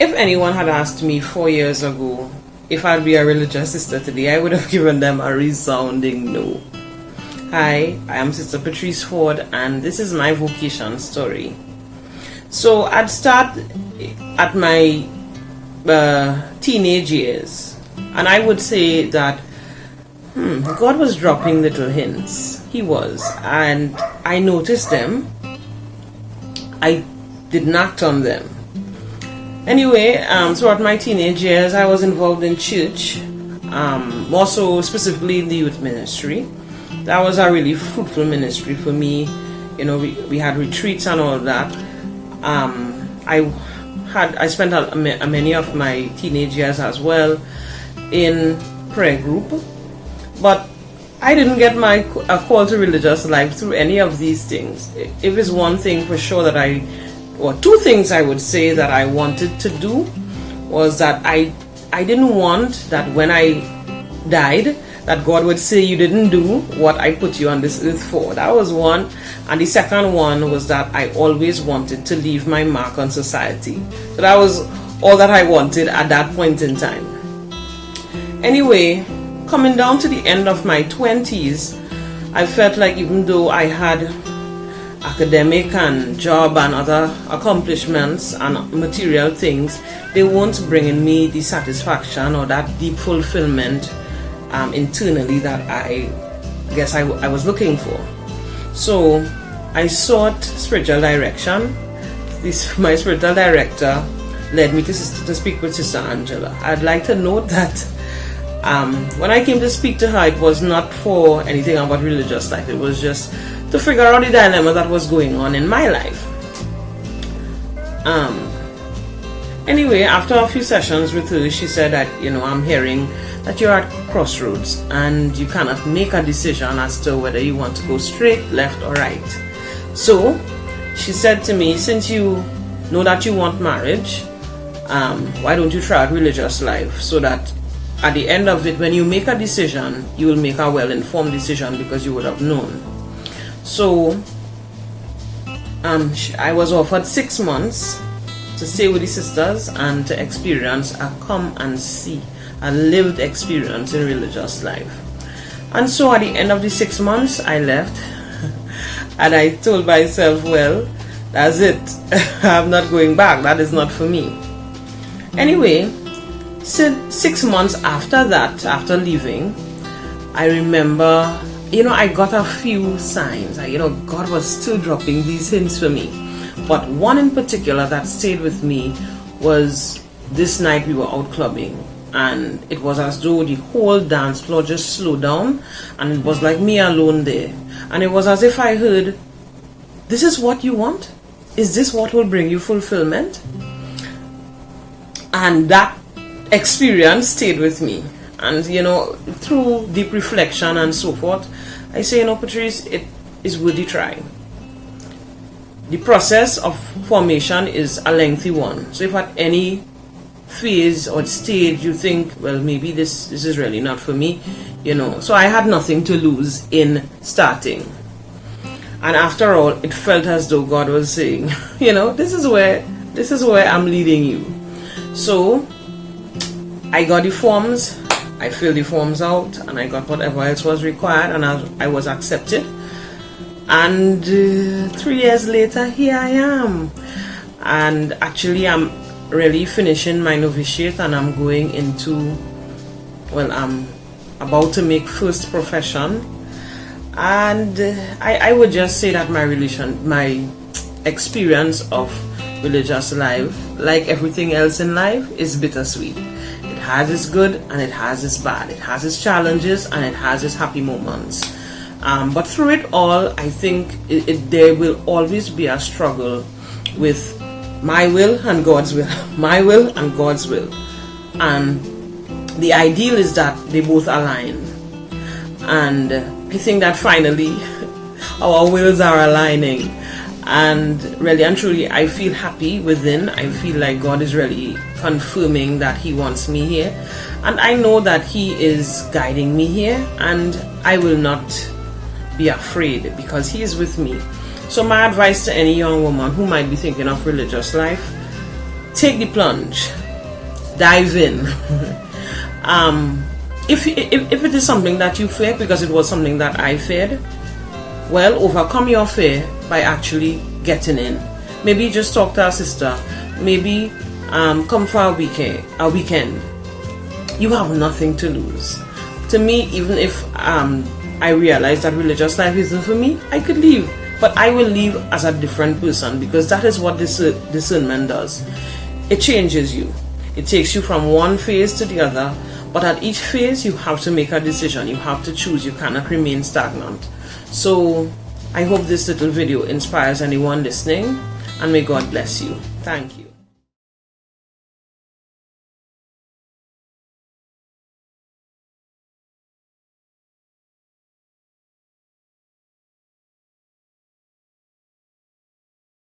If anyone had asked me 4 years ago if I'd be a religious sister today, I would have given them a resounding no. Hi, I am Sister Patrice Forde, and this is my vocation story. So I'd start at my teenage years, and I would say that God was dropping little hints. He was, and I noticed them. I didn't act on them. Anyway, throughout my teenage years, I was involved in church, more so specifically in the youth ministry. That was a really fruitful ministry for me. You know, we had retreats and all that. I spent many of my teenage years as well in prayer group, but I didn't get a call to religious life through any of these things. If it's one thing for sure that or two things I would say that I wanted to do, was that I didn't want that when I died that God would say you didn't do what I put you on this earth for. That was one. And the second one was that I always wanted to leave my mark on society. So that was all that I wanted at that point in time. Anyway, coming down to the end of my 20s, I felt like even though I had academic and job and other accomplishments and material things, they weren't bringing me the satisfaction or that deep fulfillment internally that I guess I was looking for. So I sought spiritual direction. My spiritual director led me to speak with Sister Angela. I'd like to note that when I came to speak to her, it was not for anything about religious life. It was just to figure out the dilemma that was going on in my life. Anyway, after a few sessions with her, she said that, I'm hearing that you're at crossroads and you cannot make a decision as to whether you want to go straight, left, or right. So she said to me, since you know that you want marriage, why don't you try out religious life, so that at the end of it, when you make a decision, you will make a well-informed decision because you would have known. So I was offered 6 months to stay with the sisters and to experience a lived experience in religious life. And so at the end of the 6 months, I left and I told myself, well, that's it. I'm not going back. That is not for me. Anyway, 6 months after that, after leaving, I remember, I got a few signs. God was still dropping these hints for me. But one in particular that stayed with me was this night we were out clubbing. And it was as though the whole dance floor just slowed down, and it was like me alone there. And it was as if I heard, this is what you want? Is this what will bring you fulfillment? And that experience stayed with me. And, through deep reflection and so forth, I say, Patrice, it is worth the try. The process of formation is a lengthy one. So if at any phase or stage you think, well, maybe this is really not for me, So I had nothing to lose in starting. And after all, it felt as though God was saying, this is where I'm leading you. So I got the forms, I filled the forms out, and I got whatever else was required, and I was accepted. And 3 years later, here I am. And actually, I'm really finishing my novitiate, and I'm going into, I'm about to make first profession. And I would just say that my experience of religious life, like everything else in life, is bittersweet. It has its good and it has its bad. It has its challenges and it has its happy moments. But through it all, I think there will always be a struggle with my will and God's will. My will and God's will. And the ideal is that they both align. And I think that finally our wills are aligning. And really and truly, I feel happy within. I feel like God is really confirming that He wants me here. And I know that He is guiding me here. And I will not be afraid because He is with me. So my advice to any young woman who might be thinking of religious life, take the plunge, dive in. If it is something that you fear, because it was something that I feared, well, overcome your fear by actually getting in. Maybe just talk to our sister. Maybe come for a weekend. You have nothing to lose. To me, even if I realize that religious life isn't for me, I could leave. But I will leave as a different person, because that is what discernment does. It changes you. It takes you from one phase to the other. But at each phase, you have to make a decision. You have to choose. You cannot remain stagnant. So I hope this little video inspires anyone listening, and may God bless you. Thank you.